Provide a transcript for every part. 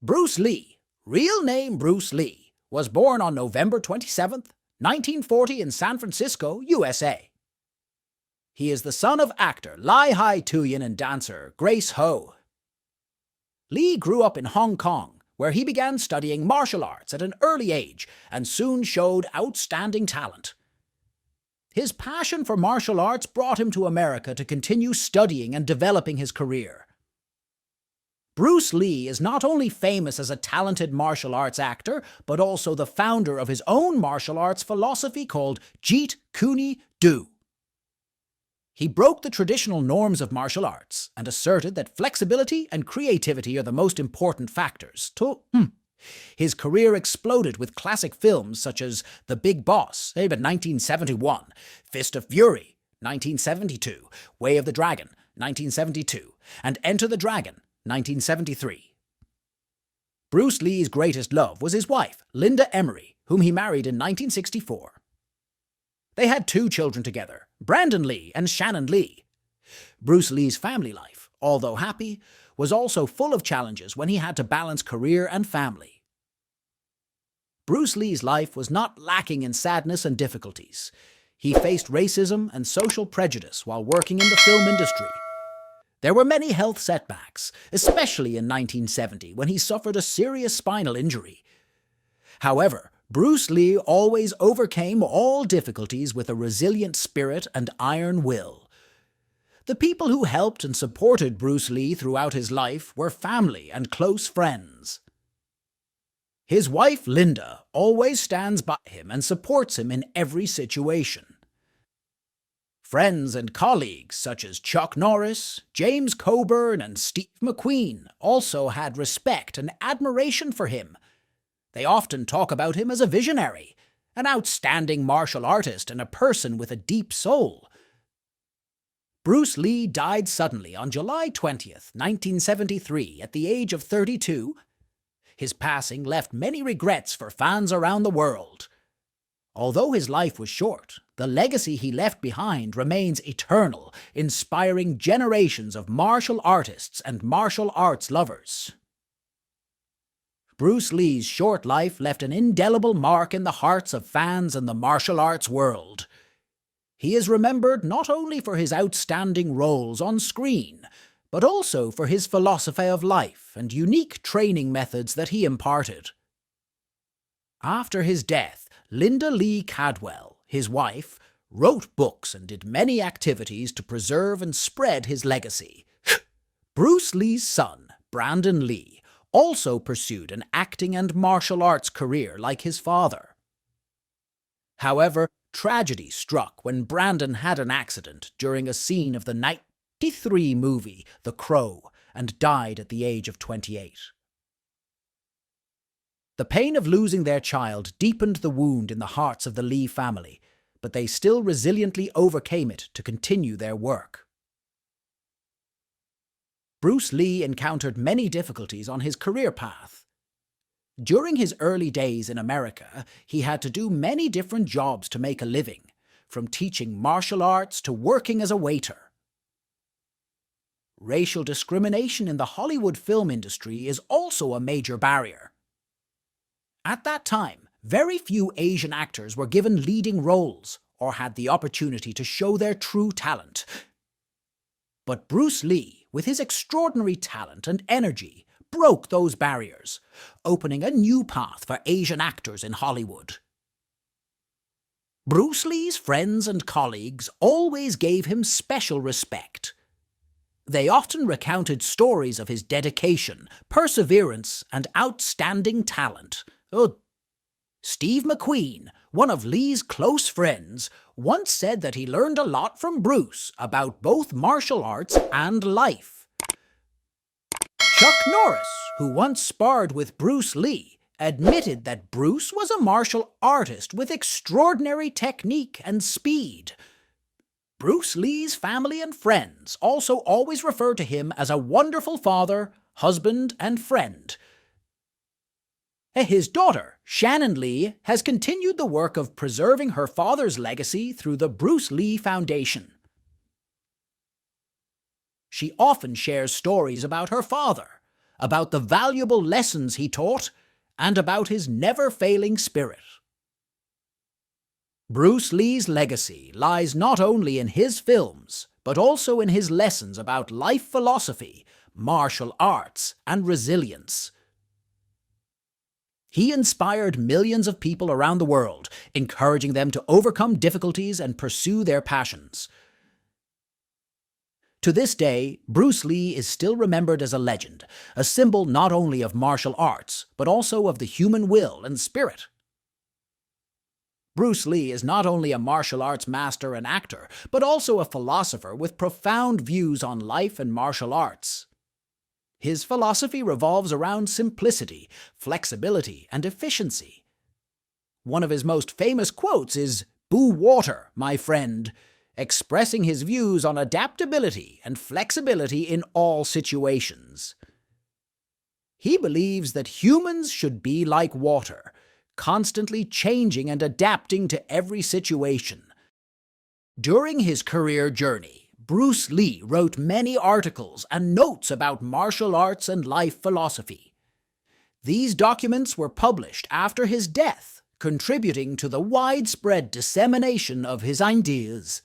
Bruce Lee, real name Bruce Lee, was born on November 27th, 1940 in San Francisco, USA. He is the son of actor Ly Hai-tuyen and dancer Grace Ho. Lee grew up in Hong Kong, where he began studying martial arts at an early age and soon showed outstanding talent. His passion for martial arts brought him to America to continue studying and developing his career. Bruce Lee is not only famous as a talented martial arts actor, but also the founder of his own martial arts philosophy called Jeet Kune Do. He broke the traditional norms of martial arts and asserted that flexibility and creativity are the most important factors. His career exploded with classic films such as The Big Boss, 1971, Fist of Fury, 1972, Way of the Dragon, 1972, and Enter the Dragon, 1973. Bruce Lee's greatest love was his wife, Linda Emery, whom he married in 1964. They had 2 children together, Brandon Lee and Shannon Lee. Bruce Lee's family life, although happy, was also full of challenges when he had to balance career and family. Bruce Lee's life was not lacking in sadness and difficulties. He faced racism and social prejudice while working in the film industry. There were many health setbacks, especially in 1970 when he suffered a serious spinal injury. However, Bruce Lee always overcame all difficulties with a resilient spirit and iron will. The people who helped and supported Bruce Lee throughout his life were family and close friends. His wife, Linda, always stands by him and supports him in every situation. Friends and colleagues such as Chuck Norris, James Coburn, and Steve McQueen also had respect and admiration for him. They often talk about him as a visionary, an outstanding martial artist, and a person with a deep soul. Bruce Lee died suddenly on July 20th, 1973, at the age of 32. His passing left many regrets for fans around the world. Although his life was short, the legacy he left behind remains eternal, inspiring generations of martial artists and martial arts lovers. Bruce Lee's short life left an indelible mark in the hearts of fans in the martial arts world. He is remembered not only for his outstanding roles on screen, but also for his philosophy of life and unique training methods that he imparted. After his death, Linda Lee Cadwell, his wife, wrote books and did many activities to preserve and spread his legacy. Bruce Lee's son, Brandon Lee, also pursued an acting and martial arts career like his father. However, tragedy struck when Brandon had an accident during a scene of the 1993 movie The Crow and died at the age of 28. The pain of losing their child deepened the wound in the hearts of the Lee family, but they still resiliently overcame it to continue their work. Bruce Lee encountered many difficulties on his career path. During his early days in America, he had to do many different jobs to make a living, from teaching martial arts to working as a waiter. Racial discrimination in the Hollywood film industry is also a major barrier. At that time, very few Asian actors were given leading roles or had the opportunity to show their true talent. But Bruce Lee, with his extraordinary talent and energy, broke those barriers, opening a new path for Asian actors in Hollywood. Bruce Lee's friends and colleagues always gave him special respect. They often recounted stories of his dedication, perseverance, and outstanding talent. Steve McQueen, one of Lee's close friends, once said that he learned a lot from Bruce about both martial arts and life. Chuck Norris, who once sparred with Bruce Lee, admitted that Bruce was a martial artist with extraordinary technique and speed. Bruce Lee's family and friends also always referred to him as a wonderful father, husband, and friend. His daughter, Shannon Lee, has continued the work of preserving her father's legacy through the Bruce Lee Foundation. She often shares stories about her father, about the valuable lessons he taught, and about his never-failing spirit. Bruce Lee's legacy lies not only in his films, but also in his lessons about life philosophy, martial arts, and resilience. He inspired millions of people around the world, encouraging them to overcome difficulties and pursue their passions. To this day, Bruce Lee is still remembered as a legend, a symbol not only of martial arts, but also of the human will and spirit. Bruce Lee is not only a martial arts master and actor, but also a philosopher with profound views on life and martial arts. His philosophy revolves around simplicity, flexibility, and efficiency. One of his most famous quotes is, "Boo water, my friend," expressing his views on adaptability and flexibility in all situations. He believes that humans should be like water, constantly changing and adapting to every situation. During his career journey, Bruce Lee wrote many articles and notes about martial arts and life philosophy. These documents were published after his death, contributing to the widespread dissemination of his ideas.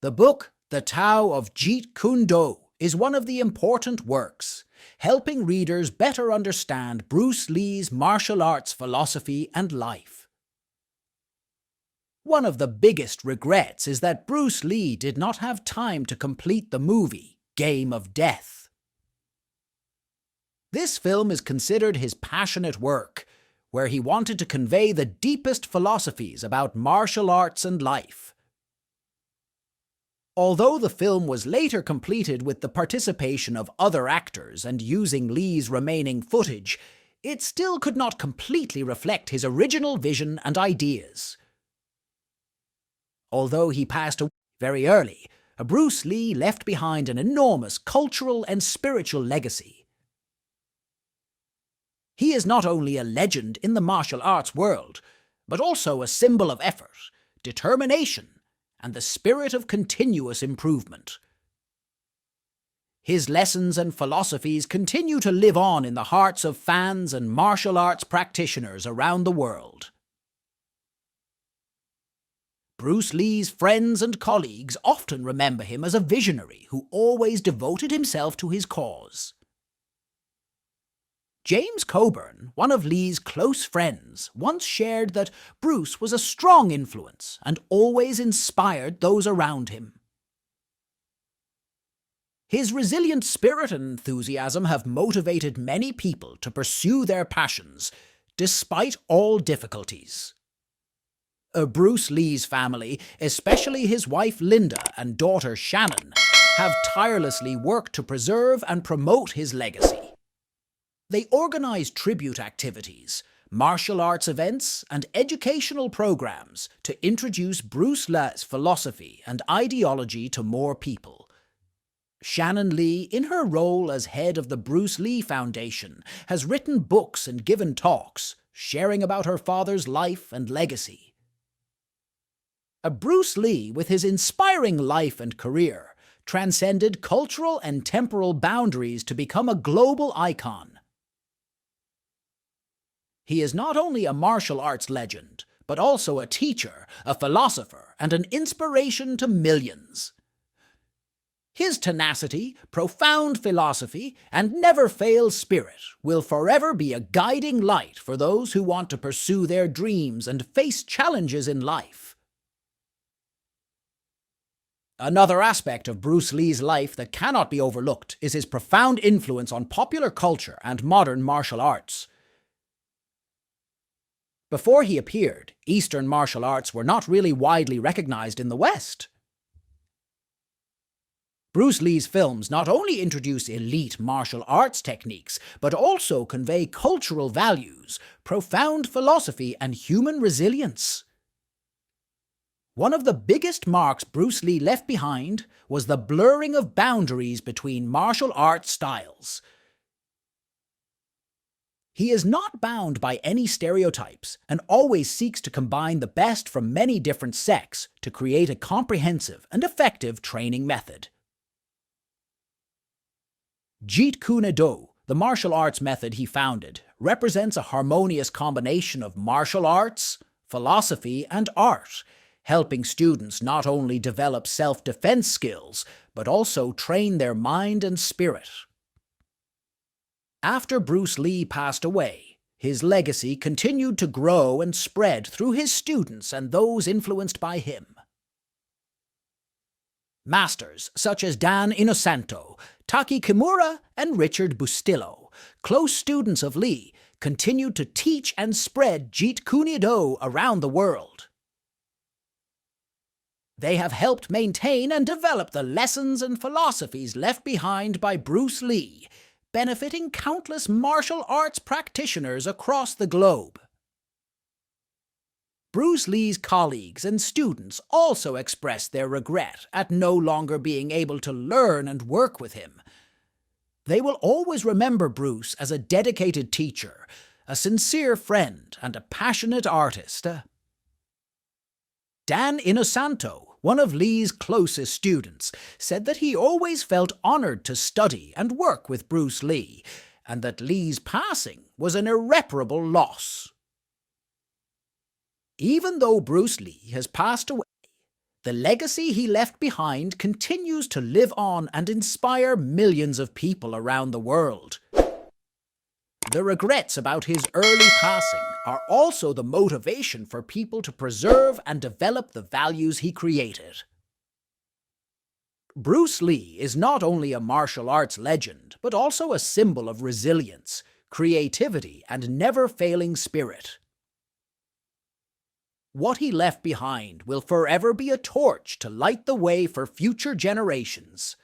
The book, The Tao of Jeet Kune Do, is one of the important works, helping readers better understand Bruce Lee's martial arts philosophy and life. One of the biggest regrets is that Bruce Lee did not have time to complete the movie, Game of Death. This film is considered his passionate work, where he wanted to convey the deepest philosophies about martial arts and life. Although the film was later completed with the participation of other actors and using Lee's remaining footage, it still could not completely reflect his original vision and ideas. Although he passed away very early, Bruce Lee left behind an enormous cultural and spiritual legacy. He is not only a legend in the martial arts world, but also a symbol of effort, determination, and the spirit of continuous improvement. His lessons and philosophies continue to live on in the hearts of fans and martial arts practitioners around the world. Bruce Lee's friends and colleagues often remember him as a visionary who always devoted himself to his cause. James Coburn, one of Lee's close friends, once shared that Bruce was a strong influence and always inspired those around him. His resilient spirit and enthusiasm have motivated many people to pursue their passions, despite all difficulties. Bruce Lee's family, especially his wife Linda and daughter Shannon, have tirelessly worked to preserve and promote his legacy. They organize tribute activities, martial arts events, and educational programs to introduce Bruce Lee's philosophy and ideology to more people. Shannon Lee, in her role as head of the Bruce Lee Foundation, has written books and given talks, sharing about her father's life and legacy. Bruce Lee, with his inspiring life and career, transcended cultural and temporal boundaries to become a global icon. He is not only a martial arts legend, but also a teacher, a philosopher, and an inspiration to millions. His tenacity, profound philosophy, and never-fail spirit will forever be a guiding light for those who want to pursue their dreams and face challenges in life. Another aspect of Bruce Lee's life that cannot be overlooked is his profound influence on popular culture and modern martial arts. Before he appeared, Eastern martial arts were not really widely recognized in the West. Bruce Lee's films not only introduce elite martial arts techniques, but also convey cultural values, profound philosophy, and human resilience. One of the biggest marks Bruce Lee left behind was the blurring of boundaries between martial arts styles. He is not bound by any stereotypes and always seeks to combine the best from many different sects to create a comprehensive and effective training method. Jeet Kune Do, the martial arts method he founded, represents a harmonious combination of martial arts, philosophy, and art, helping students not only develop self-defense skills, but also train their mind and spirit. After Bruce Lee passed away, his legacy continued to grow and spread through his students and those influenced by him. Masters such as Dan Inosanto, Taki Kimura, and Richard Bustillo, close students of Lee, continued to teach and spread Jeet Kune Do around the world. They have helped maintain and develop the lessons and philosophies left behind by Bruce Lee, benefiting countless martial arts practitioners across the globe. Bruce Lee's colleagues and students also expressed their regret at no longer being able to learn and work with him. They will always remember Bruce as a dedicated teacher, a sincere friend, and a passionate artist. Dan Inosanto, one of Lee's closest students, said that he always felt honored to study and work with Bruce Lee, and that Lee's passing was an irreparable loss. Even though Bruce Lee has passed away, the legacy he left behind continues to live on and inspire millions of people around the world. The regrets about his early passing are also the motivation for people to preserve and develop the values he created. Bruce Lee is not only a martial arts legend, but also a symbol of resilience, creativity, and never-failing spirit. What he left behind will forever be a torch to light the way for future generations.